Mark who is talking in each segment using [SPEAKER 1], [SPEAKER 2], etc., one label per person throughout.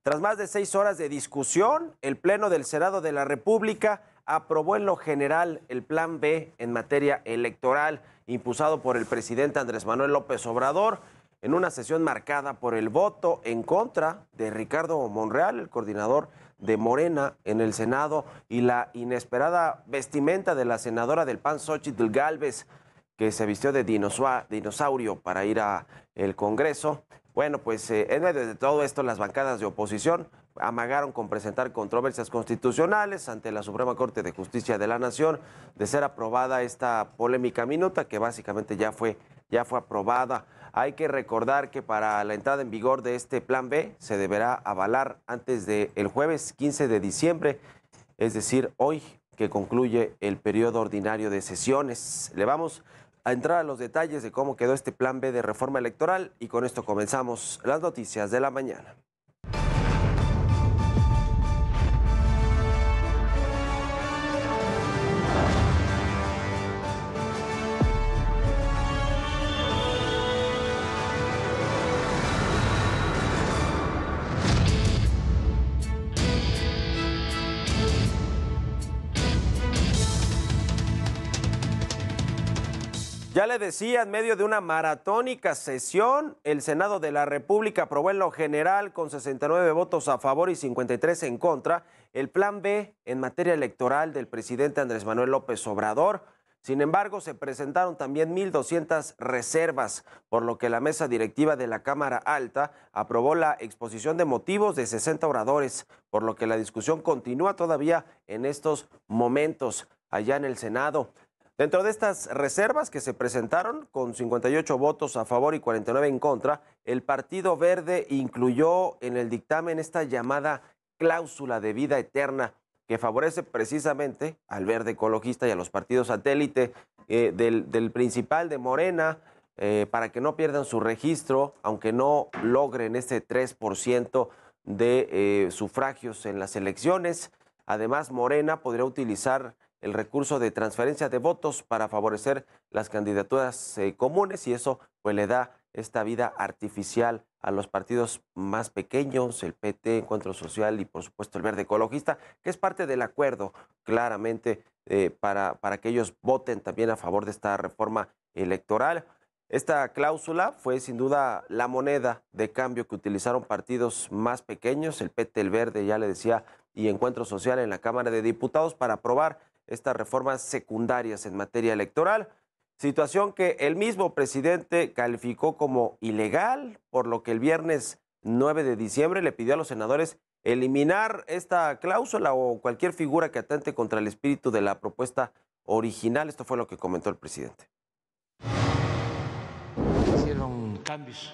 [SPEAKER 1] Tras más de 6 horas de discusión, el Pleno del Senado de la República aprobó en lo general el Plan B en materia electoral, impulsado por el presidente Andrés Manuel López Obrador, en una sesión marcada por el voto en contra de Ricardo Monreal, el coordinador de Morena en el Senado, y la inesperada vestimenta de la senadora del PAN, Xóchitl Gálvez, que se vistió de dinosaurio para ir al Congreso. Bueno, pues en medio de todo esto, las bancadas de oposición amagaron con presentar controversias constitucionales ante la Suprema Corte de Justicia de la Nación. De ser aprobada esta polémica minuta, que básicamente ya fue aprobada. Hay que recordar que para la entrada en vigor de este Plan B se deberá avalar antes del jueves 15 de diciembre, es decir, hoy, que concluye el periodo ordinario de sesiones. Le vamos a entrar a los detalles de cómo quedó este Plan B de reforma electoral, y con esto comenzamos las noticias de la mañana. Ya le decía, en medio de una maratónica sesión, el Senado de la República aprobó en lo general, con 69 votos a favor y 53 en contra, el Plan B en materia electoral del presidente Andrés Manuel López Obrador. Sin embargo, se presentaron también 1,200 reservas, por lo que la mesa directiva de la Cámara Alta aprobó la exposición de motivos de 60 oradores, por lo que la discusión continúa todavía en estos momentos allá en el Senado. Dentro de estas reservas que se presentaron, con 58 votos a favor y 49 en contra, el Partido Verde incluyó en el dictamen esta llamada cláusula de vida eterna, que favorece precisamente al Verde Ecologista y a los partidos satélite del principal de Morena, para que no pierdan su registro, aunque no logren este 3% de sufragios en las elecciones. Además, Morena podría utilizar el recurso de transferencia de votos para favorecer las candidaturas comunes, y eso pues le da esta vida artificial a los partidos más pequeños, el PT, Encuentro Social y por supuesto el Verde Ecologista, que es parte del acuerdo claramente para que ellos voten también a favor de esta reforma electoral. Esta cláusula fue sin duda la moneda de cambio que utilizaron partidos más pequeños, el PT, el Verde, ya le decía, y Encuentro Social en la Cámara de Diputados, para aprobar estas reformas secundarias en materia electoral, situación que el mismo presidente calificó como ilegal, por lo que el viernes 9 de diciembre le pidió a los senadores eliminar esta cláusula o cualquier figura que atente contra el espíritu de la propuesta original. Esto fue lo que comentó el presidente.
[SPEAKER 2] Hicieron cambios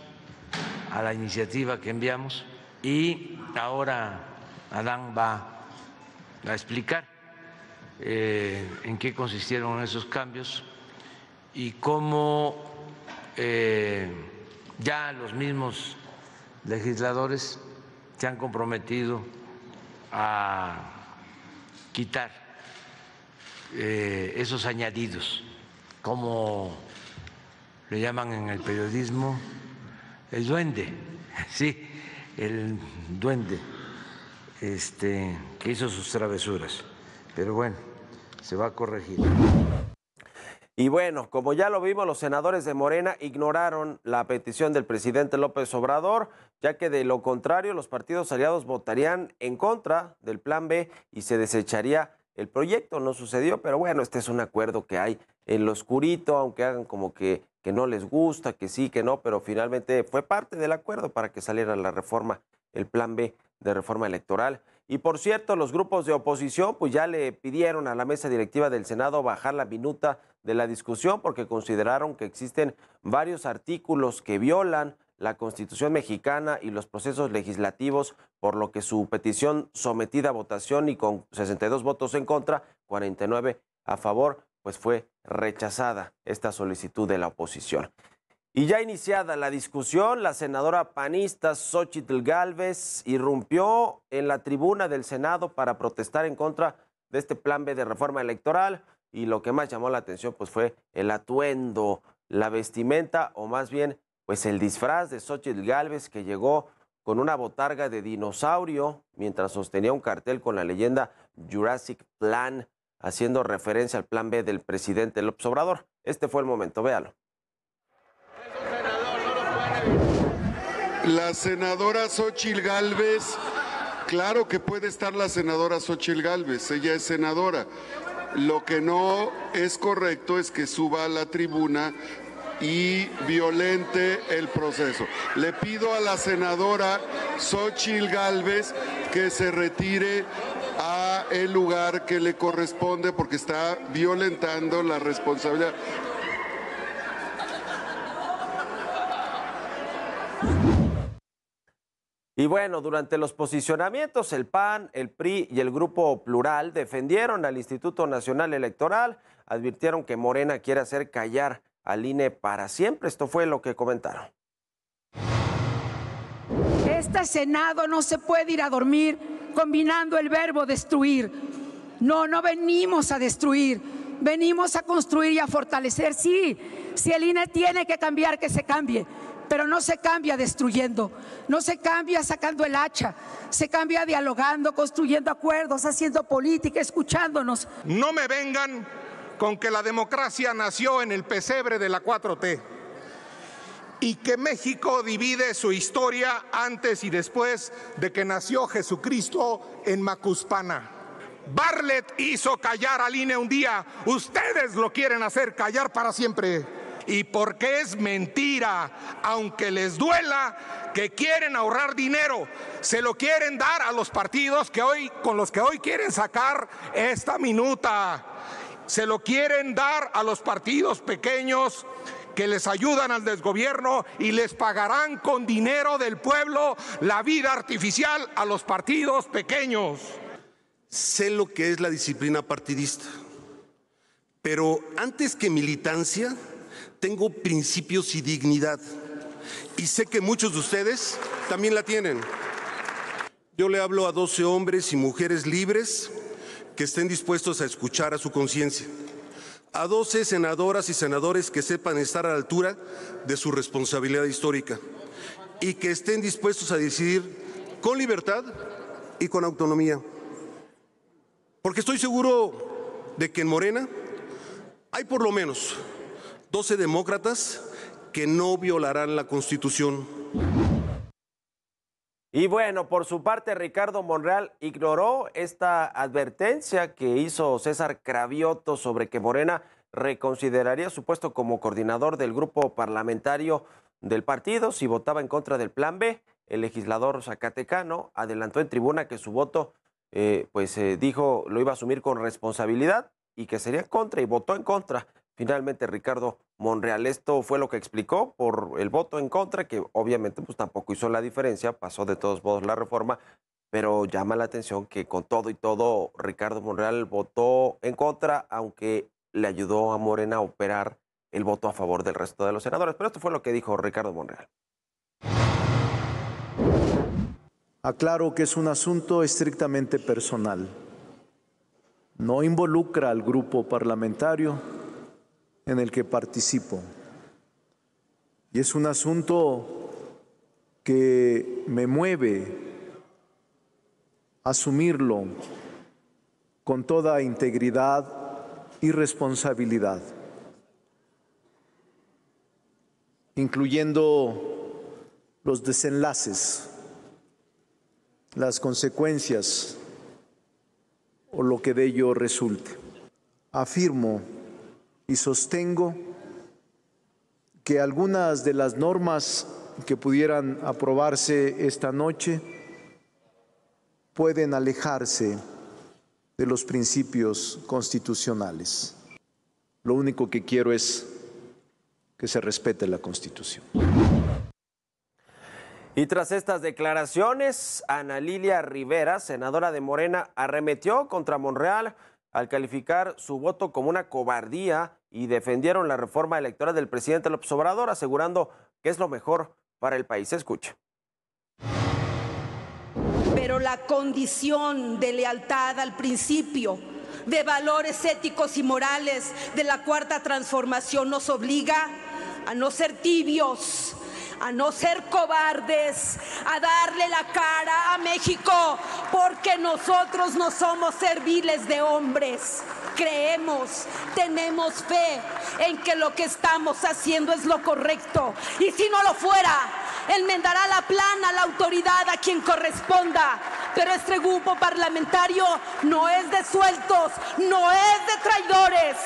[SPEAKER 2] a la iniciativa que enviamos y ahora Adán va a explicar en qué consistieron esos cambios y cómo ya los mismos legisladores se han comprometido a quitar esos añadidos, como le llaman en el periodismo, el duende, sí, el duende que hizo sus travesuras. Pero bueno, se va a corregir.
[SPEAKER 1] Y bueno, como ya lo vimos, los senadores de Morena ignoraron la petición del presidente López Obrador, ya que de lo contrario los partidos aliados votarían en contra del Plan B y se desecharía el proyecto. No sucedió, pero bueno, este es un acuerdo que hay en lo oscurito, aunque hagan como que no les gusta, que sí, que no, pero finalmente fue parte del acuerdo para que saliera la reforma, el Plan B de reforma electoral. Y por cierto, los grupos de oposición pues ya le pidieron a la mesa directiva del Senado bajar la minuta de la discusión, porque consideraron que existen varios artículos que violan la Constitución mexicana y los procesos legislativos, por lo que su petición sometida a votación y con 62 votos en contra, 49 a favor, pues fue rechazada esta solicitud de la oposición. Y ya iniciada la discusión, la senadora panista Xóchitl Gálvez irrumpió en la tribuna del Senado para protestar en contra de este Plan B de reforma electoral, y lo que más llamó la atención pues fue el atuendo, la vestimenta, o más bien pues el disfraz de Xóchitl Gálvez, que llegó con una botarga de dinosaurio mientras sostenía un cartel con la leyenda Jurassic Plan, haciendo referencia al plan B del presidente López Obrador. Este fue el momento, véalo.
[SPEAKER 3] La senadora Xóchitl Gálvez, claro que puede estar la senadora Xóchitl Gálvez, ella es senadora. Lo que no es correcto es que suba a la tribuna y violente el proceso. Le pido a la senadora Xóchitl Gálvez que se retire a el lugar que le corresponde porque está violentando la responsabilidad.
[SPEAKER 1] Y bueno, durante los posicionamientos, el PAN, el PRI y el Grupo Plural defendieron al Instituto Nacional Electoral, advirtieron que Morena quiere hacer callar al INE para siempre. Esto fue lo que comentaron.
[SPEAKER 4] Este Senado no se puede ir a dormir combinando el verbo destruir. No venimos a destruir, venimos a construir y a fortalecer. Sí, si el INE tiene que cambiar, que se cambie. Pero no se cambia destruyendo, no se cambia sacando el hacha, se cambia dialogando, construyendo acuerdos, haciendo política, escuchándonos.
[SPEAKER 5] No me vengan con que la democracia nació en el pesebre de la 4T y que México divide su historia antes y después de que nació Jesucristo en Macuspana. Bartlett hizo callar al INE un día, ustedes lo quieren hacer callar para siempre. Y porque es mentira, aunque les duela, que quieren ahorrar dinero, se lo quieren dar a los partidos con los que hoy quieren sacar esta minuta. Se lo quieren dar a los partidos pequeños que les ayudan al desgobierno y les pagarán con dinero del pueblo la vida artificial a los partidos pequeños.
[SPEAKER 6] Sé lo que es la disciplina partidista, pero antes que militancia, tengo principios y dignidad, y sé que muchos de ustedes también la tienen. Yo le hablo a 12 hombres y mujeres libres que estén dispuestos a escuchar a su conciencia, a 12 senadoras y senadores que sepan estar a la altura de su responsabilidad histórica y que estén dispuestos a decidir con libertad y con autonomía. Porque estoy seguro de que en Morena hay por lo menos 12 demócratas que no violarán la Constitución.
[SPEAKER 1] Y bueno, por su parte, Ricardo Monreal ignoró esta advertencia que hizo César Cravioto sobre que Morena reconsideraría su puesto como coordinador del grupo parlamentario del partido si votaba en contra del Plan B. El legislador zacatecano adelantó en tribuna que su voto, dijo, lo iba a asumir con responsabilidad y que sería contra, y votó en contra. Finalmente, Ricardo Monreal, esto fue lo que explicó por el voto en contra, que obviamente pues tampoco hizo la diferencia, pasó de todos modos la reforma, pero llama la atención que con todo y todo Ricardo Monreal votó en contra, aunque le ayudó a Morena a operar el voto a favor del resto de los senadores. Pero esto fue lo que dijo Ricardo Monreal.
[SPEAKER 7] Aclaro que es un asunto estrictamente personal. No involucra al grupo parlamentario en el que participo. Y es un asunto que me mueve a asumirlo con toda integridad y responsabilidad, incluyendo los desenlaces, las consecuencias o lo que de ello resulte. Afirmo y sostengo que algunas de las normas que pudieran aprobarse esta noche pueden alejarse de los principios constitucionales. Lo único que quiero es que se respete la Constitución.
[SPEAKER 1] Y tras estas declaraciones, Ana Lilia Rivera, senadora de Morena, arremetió contra Monreal al calificar su voto como una cobardía y defendieron la reforma electoral del presidente López Obrador, asegurando que es lo mejor para el país. Escuche.
[SPEAKER 8] Pero la condición de lealtad al principio, de valores éticos y morales de la Cuarta Transformación nos obliga a no ser tibios, a no ser cobardes, a darle la cara a México, porque nosotros no somos serviles de hombres. Creemos, tenemos fe en que lo que estamos haciendo es lo correcto, y si no lo fuera, enmendará la plana la autoridad a quien corresponda. Pero este grupo parlamentario no es de sueltos, no es de traidores.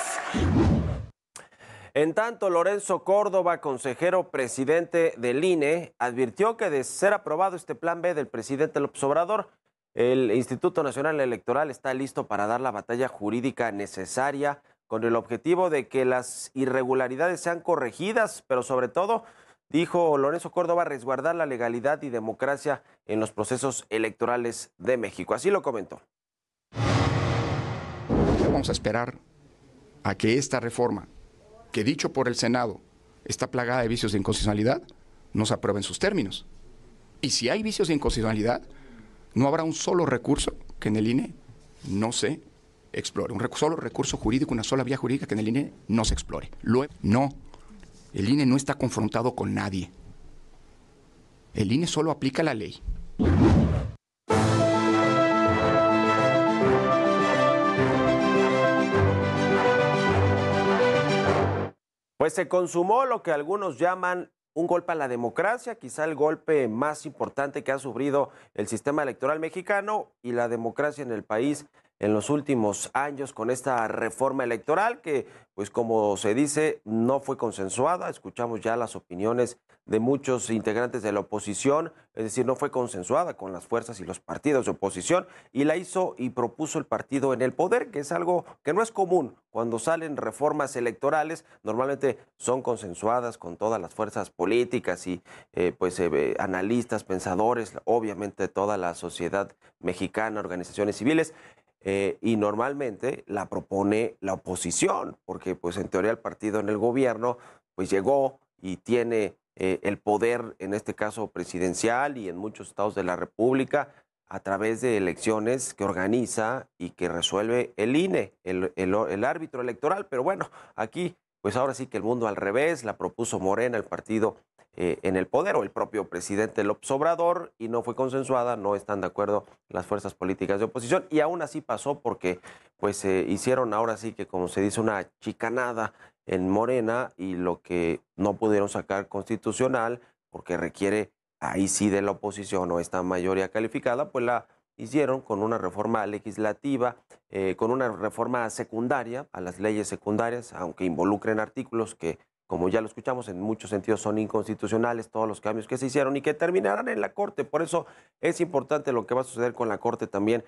[SPEAKER 1] En tanto, Lorenzo Córdoba, consejero presidente del INE, advirtió que de ser aprobado este plan B del presidente López Obrador, el Instituto Nacional Electoral está listo para dar la batalla jurídica necesaria con el objetivo de que las irregularidades sean corregidas, pero sobre todo, dijo Lorenzo Córdoba, resguardar la legalidad y democracia en los procesos electorales de México. Así lo comentó.
[SPEAKER 9] Vamos a esperar a que esta reforma, que dicho por el Senado está plagada de vicios de inconstitucionalidad, no se apruebe en sus términos. Y si hay vicios de inconstitucionalidad, no habrá un solo recurso que en el INE no se explore. Un solo recurso jurídico, una sola vía jurídica que en el INE no se explore. No. El INE no está confrontado con nadie. El INE solo aplica la ley.
[SPEAKER 1] Pues se consumó lo que algunos llaman un golpe a la democracia, quizá el golpe más importante que ha sufrido el sistema electoral mexicano y la democracia en el país en los últimos años, con esta reforma electoral que, pues como se dice, no fue consensuada. Escuchamos ya las opiniones de muchos integrantes de la oposición, es decir, no fue consensuada con las fuerzas y los partidos de oposición, y la hizo y propuso el partido en el poder, que es algo que no es común. Cuando salen reformas electorales, normalmente son consensuadas con todas las fuerzas políticas y analistas, pensadores, obviamente toda la sociedad mexicana, organizaciones civiles. Y normalmente la propone la oposición, porque pues en teoría el partido en el gobierno pues llegó y tiene el poder, en este caso presidencial y en muchos estados de la República, a través de elecciones que organiza y que resuelve el INE, el árbitro electoral. Pero bueno, aquí pues ahora sí que el mundo al revés, la propuso Morena, el partido en el poder, o el propio presidente López Obrador, y no fue consensuada, no están de acuerdo las fuerzas políticas de oposición, y aún así pasó porque pues hicieron ahora sí que, como se dice, una chicanada en Morena, y lo que no pudieron sacar constitucional, porque requiere ahí sí de la oposición o esta mayoría calificada, pues la hicieron con una reforma legislativa, con una reforma secundaria a las leyes secundarias, aunque involucren artículos que, como ya lo escuchamos, en muchos sentidos son inconstitucionales todos los cambios que se hicieron y que terminarán en la Corte. Por eso es importante lo que va a suceder con la Corte también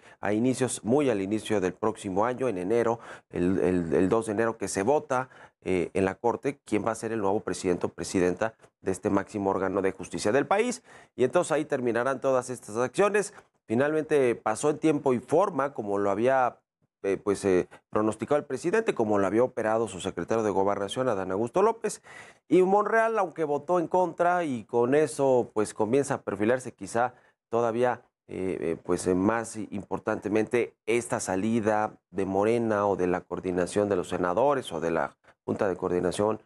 [SPEAKER 1] muy al inicio del próximo año, en enero, el 2 de enero, que se vota en la Corte quién va a ser el nuevo presidente o presidenta de este máximo órgano de justicia del país. Y entonces ahí terminarán todas estas acciones. Finalmente pasó en tiempo y forma, como lo había pronosticado el presidente, como lo había operado su secretario de Gobernación, Adán Augusto López, y Monreal, aunque votó en contra, y con eso pues comienza a perfilarse quizá todavía más importantemente esta salida de Morena o de la coordinación de los senadores o de la Junta de Coordinación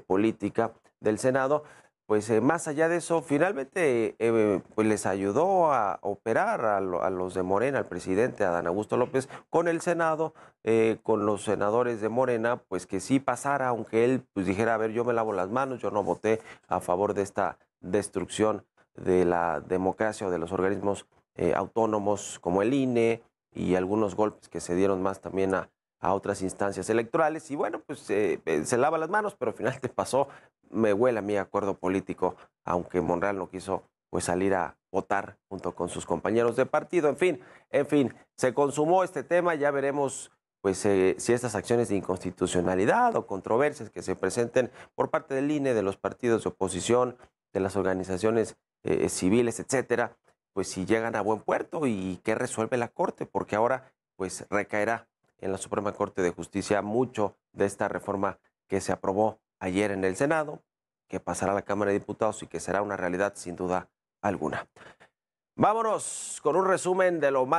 [SPEAKER 1] Política del Senado. Pues más allá de eso, finalmente pues les ayudó a operar a los de Morena, al presidente Adán Augusto López, con el Senado, con los senadores de Morena, pues que sí pasara, aunque él pues dijera, a ver, yo me lavo las manos, yo no voté a favor de esta destrucción de la democracia o de los organismos autónomos como el INE, y algunos golpes que se dieron más también a otras instancias electorales. Y bueno, pues se lava las manos, pero finalmente pasó. Me huele a mí acuerdo político, aunque Monreal no quiso pues salir a votar junto con sus compañeros de partido. En fin, se consumó este tema. Ya veremos pues si estas acciones de inconstitucionalidad o controversias que se presenten por parte del INE, de los partidos de oposición, de las organizaciones civiles, etcétera, pues si llegan a buen puerto y qué resuelve la Corte, porque ahora pues recaerá en la Suprema Corte de Justicia mucho de esta reforma que se aprobó ayer en el Senado, que pasará a la Cámara de Diputados y que será una realidad sin duda alguna. Vámonos con un resumen de lo más